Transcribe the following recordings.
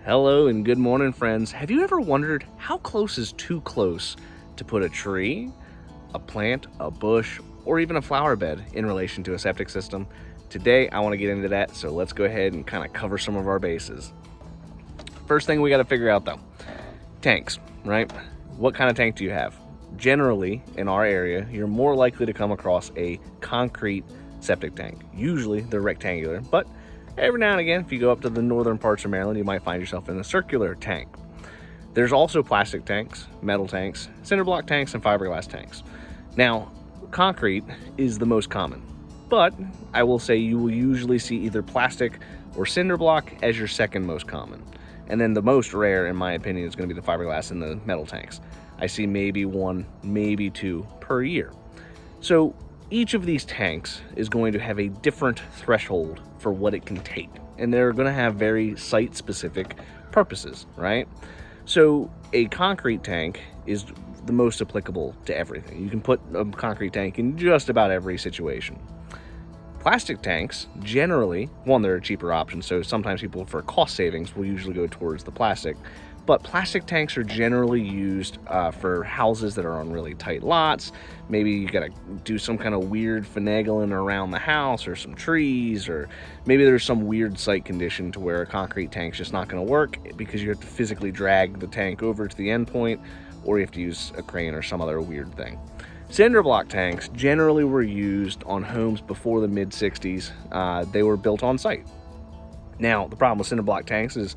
Hello and good morning, friends. Have you ever wondered how close is too close to put a tree, a plant, a bush, or even a flower bed in relation to a septic system? Today, I want to get into that, so let's go ahead and kind of cover some of our bases. First thing we got to figure out though, tanks, right? What kind of tank do you have? Generally, in our area, you're more likely to come across a concrete septic tank. Usually they're rectangular, but every now and again, if you go up to the northern parts of Maryland, you might find yourself in a circular tank. There's also plastic tanks, metal tanks, cinder block tanks, and fiberglass tanks. Now, concrete is the most common, but I will say you will usually see either plastic or cinder block as your second most common. And then the most rare, in my opinion, is going to be the fiberglass and the metal tanks. I see maybe one, maybe two per year. So each of these tanks is going to have a different threshold for what it can take, and they're going to have very site-specific purposes, right? So a concrete tank is the most applicable to everything. You can put a concrete tank in just about every situation. Plastic tanks, generally, one, they're a cheaper option, so sometimes people, for cost savings, will usually go towards the plastic. But plastic tanks are generally used for houses that are on really tight lots. Maybe you gotta do some kind of weird finagling around the house, or some trees, or maybe there's some weird site condition to where a concrete tank's just not gonna work because you have to physically drag the tank over to the end point, or you have to use a crane or some other weird thing. Cinder block tanks generally were used on homes before the mid-60s. They were built on site. Now, the problem with cinder block tanks is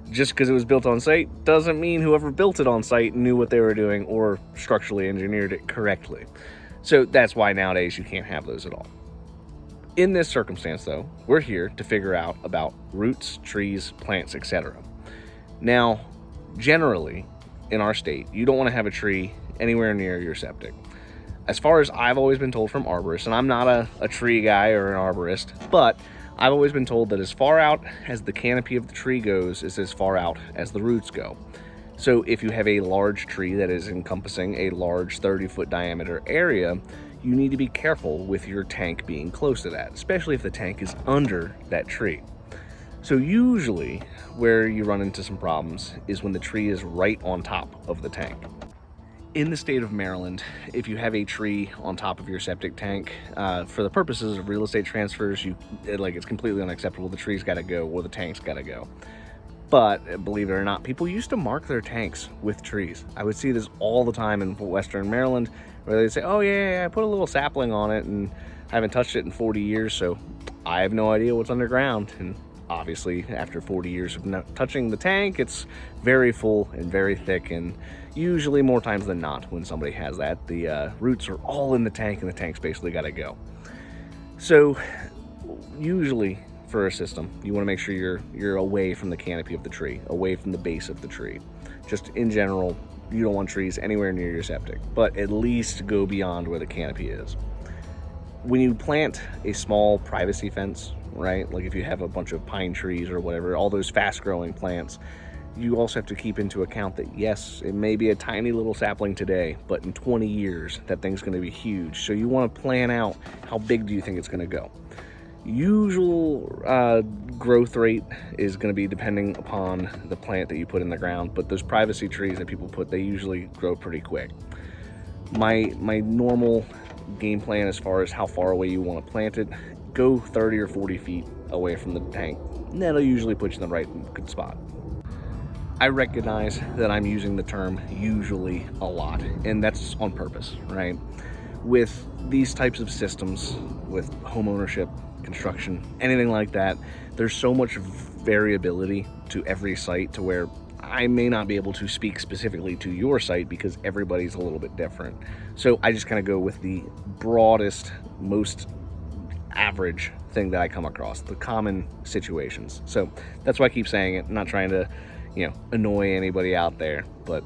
just because it was built on site doesn't mean whoever built it on site knew what they were doing or structurally engineered it correctly. So that's why nowadays you can't have those at all. In this circumstance though, we're here to figure out about roots, trees, plants, etc. Now, generally in our state, you don't want to have a tree anywhere near your septic. As far as I've always been told from arborists, and I'm not a tree guy or an arborist, but I've always been told that as far out as the canopy of the tree goes is as far out as the roots go. So if you have a large tree that is encompassing a large 30-foot diameter area, you need to be careful with your tank being close to that, especially if the tank is under that tree. So usually where you run into some problems is when the tree is right on top of the tank. In the state of Maryland, if you have a tree on top of your septic tank, for the purposes of real estate transfers, it's completely unacceptable. The tree's got to go, or the tank's got to go. But believe it or not, people used to mark their tanks with trees. I would see this all the time in Western Maryland, where they'd say, "Oh yeah, I put a little sapling on it, and I haven't touched it in 40 years, so I have no idea what's underground." And obviously, after 40 years of not touching the tank, it's very full and very thick, and usually more times than not, when somebody has that, the roots are all in the tank, and the tank's basically got to go. So usually for a system, you want to make sure you're away from the canopy of the tree, away from the base of the tree. Just in general, you don't want trees anywhere near your septic, but at least go beyond where the canopy is. When you plant a small privacy fence, right, like if you have a bunch of pine trees or whatever, all those fast growing plants, you also have to keep into account that yes, it may be a tiny little sapling today, but in 20 years that thing's going to be huge. So you want to plan out how big do you think it's going to go. Usual growth rate is going to be depending upon the plant that you put in the ground, but those privacy trees that people put, they usually grow pretty quick. My normal game plan as far as how far away you want to plant it, go 30 or 40 feet away from the tank, and that'll usually put you in the right good spot. I recognize that I'm using the term usually a lot, and that's on purpose, right? With these types of systems, with home ownership, construction, anything like that, there's so much variability to every site to where I may not be able to speak specifically to your site because everybody's a little bit different. So I just kind of go with the broadest, most average thing that I come across, the common situations. So that's why I keep saying it. I'm not trying to annoy anybody out there, but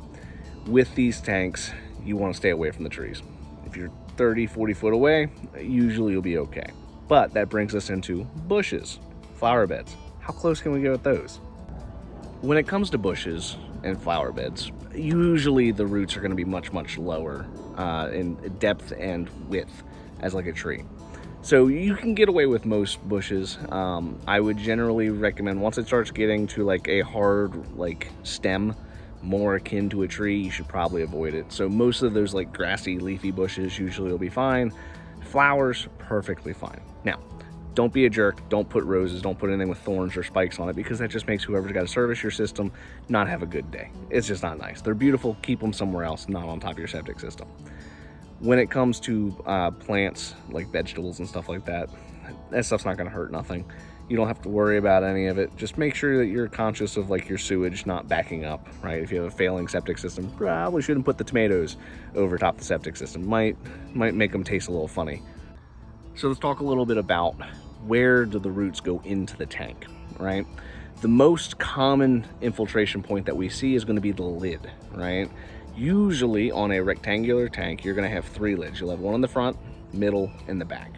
with these tanks, you want to stay away from the trees. If you're 30, 40 foot away, usually you'll be okay. But that brings us into bushes, flower beds. How close can we go with those? When it comes to bushes and flower beds, usually the roots are going to be much, much lower in depth and width as like a tree. So you can get away with most bushes. I would generally recommend, once it starts getting to like a hard like stem, more akin to a tree, you should probably avoid it. So most of those like grassy leafy bushes usually will be fine. Flowers, perfectly fine. Now, don't be a jerk. Don't put roses, don't put anything with thorns or spikes on it, because that just makes whoever's got to service your system not have a good day. It's just not nice. They're beautiful, keep them somewhere else, not on top of your septic system. When it comes to plants like vegetables and stuff like that, that stuff's not going to hurt nothing. You don't have to worry about any of it. Just make sure that you're conscious of like your sewage not backing up, right? If you have a failing septic system, probably shouldn't put the tomatoes over top the septic system. Might make them taste a little funny. So let's talk a little bit about where do the roots go into the tank, right? The most common infiltration point that we see is going to be the lid, right? Usually on a rectangular tank, you're going to have 3 lids. You'll have one in the front, middle, and the back.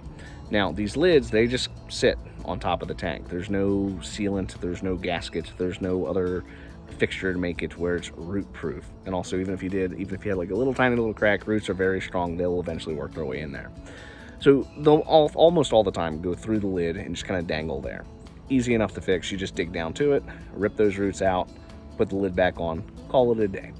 Now, these lids, they just sit on top of the tank. There's no sealant, there's no gasket, there's no other fixture to make it where it's root proof. And also, even if you had like a little tiny little crack, roots are very strong. They'll eventually work their way in there. So they'll almost all the time go through the lid and just kind of dangle there. Easy enough to fix. You just dig down to it, rip those roots out, put the lid back on, call it a day.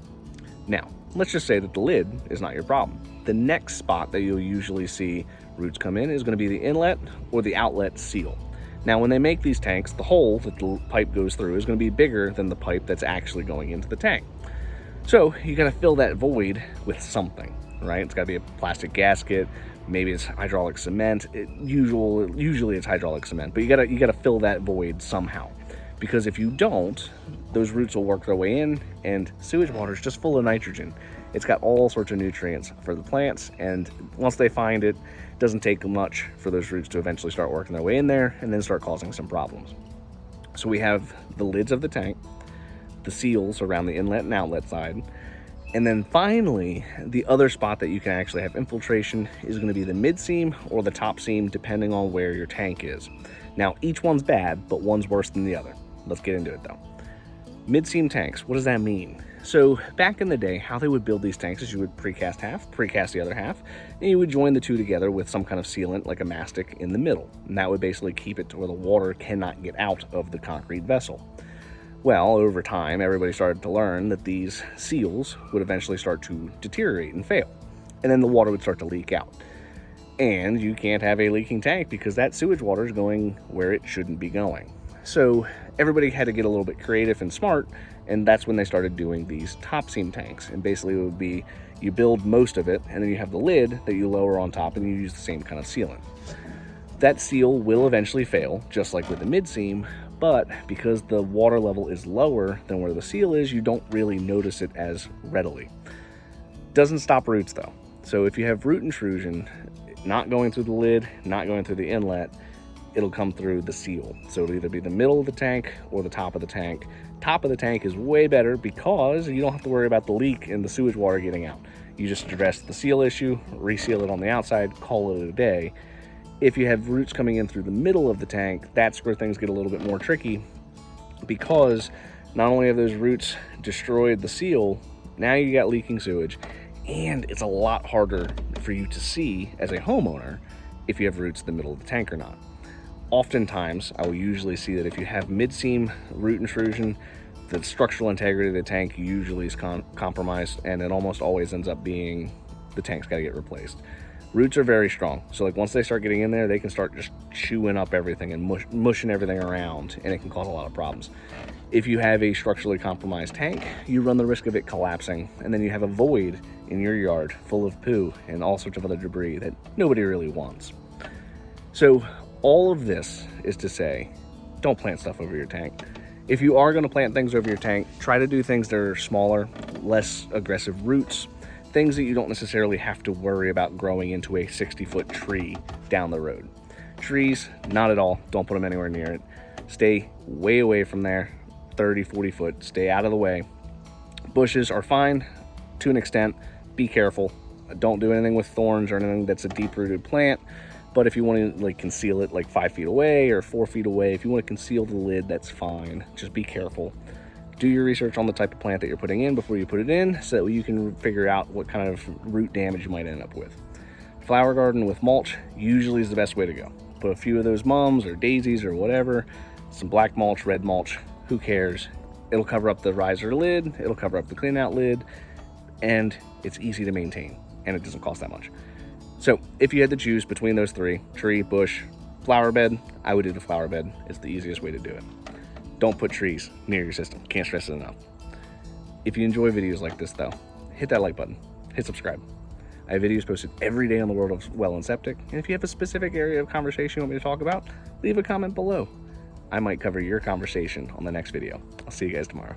Now, let's just say that the lid is not your problem. The next spot that you'll usually see roots come in is going to be the inlet or the outlet seal. Now, when they make these tanks, the hole that the pipe goes through is going to be bigger than the pipe that's actually going into the tank. So you got to fill that void with something, right? It's got to be a plastic gasket. Maybe it's hydraulic cement. Usually it's hydraulic cement, but you gotta fill that void somehow, because if you don't, those roots will work their way in, and sewage water is just full of nitrogen. It's got all sorts of nutrients for the plants, and once they find it, it doesn't take much for those roots to eventually start working their way in there and then start causing some problems. So we have the lids of the tank, the seals around the inlet and outlet side, and then finally, the other spot that you can actually have infiltration is going to be the mid-seam or the top seam, depending on where your tank is. Now, each one's bad, but one's worse than the other. Let's get into it though. Mid-seam tanks, what does that mean? So back in the day, how they would build these tanks is you would precast half, precast the other half, and you would join the two together with some kind of sealant like a mastic in the middle. And that would basically keep it to where the water cannot get out of the concrete vessel. Well, over time, everybody started to learn that these seals would eventually start to deteriorate and fail, and then the water would start to leak out. And you can't have a leaking tank because that sewage water is going where it shouldn't be going. So everybody had to get a little bit creative and smart, and that's when they started doing these top seam tanks. And basically it would be, you build most of it, and then you have the lid that you lower on top, and you use the same kind of sealant. That seal will eventually fail, just like with the mid-seam, but because the water level is lower than where the seal is, you don't really notice it as readily. Doesn't stop roots though. So if you have root intrusion, not going through the lid, not going through the inlet, it'll come through the seal. So it'll either be the middle of the tank or the top of the tank. Top of the tank is way better because you don't have to worry about the leak and the sewage water getting out. You just address the seal issue, reseal it on the outside, call it a day. If you have roots coming in through the middle of the tank, that's where things get a little bit more tricky, because not only have those roots destroyed the seal, now you got leaking sewage, and it's a lot harder for you to see as a homeowner if you have roots in the middle of the tank or not. Oftentimes, I will usually see that if you have mid-seam root intrusion, the structural integrity of the tank usually is compromised, and it almost always ends up being the tank's got to get replaced. Roots are very strong, so like once they start getting in there, they can start just chewing up everything and mushing everything around, and it can cause a lot of problems. If you have a structurally compromised tank, you run the risk of it collapsing, and then you have a void in your yard full of poo and all sorts of other debris that nobody really wants. So all of this is to say, don't plant stuff over your tank. If you are going to plant things over your tank, try to do things that are smaller, less aggressive roots, things that you don't necessarily have to worry about growing into a 60-foot tree down the road. Trees, not at all. Don't put them anywhere near it. Stay way away from there, 30, 40 foot. Stay out of the way. Bushes are fine to an extent. Be careful. Don't do anything with thorns or anything that's a deep-rooted plant. But if you want to like conceal it like 5 feet away or 4 feet away, if you want to conceal the lid, that's fine. Just be careful. Do your research on the type of plant that you're putting in before you put it in, so that you can figure out what kind of root damage you might end up with. Flower garden with mulch usually is the best way to go. Put a few of those mums or daisies or whatever, some black mulch, red mulch, who cares? It'll cover up the riser lid, it'll cover up the clean out lid, and it's easy to maintain, and it doesn't cost that much. So if you had to choose between those three, tree, bush, flower bed, I would do the flower bed. It's the easiest way to do it. Don't put trees near your system. Can't stress it enough. If you enjoy videos like this though, hit that like button, hit subscribe. I have videos posted every day on the world of well and septic, and if you have a specific area of conversation you want me to talk about, leave a comment below. I might cover your conversation on the next video. I'll see you guys tomorrow.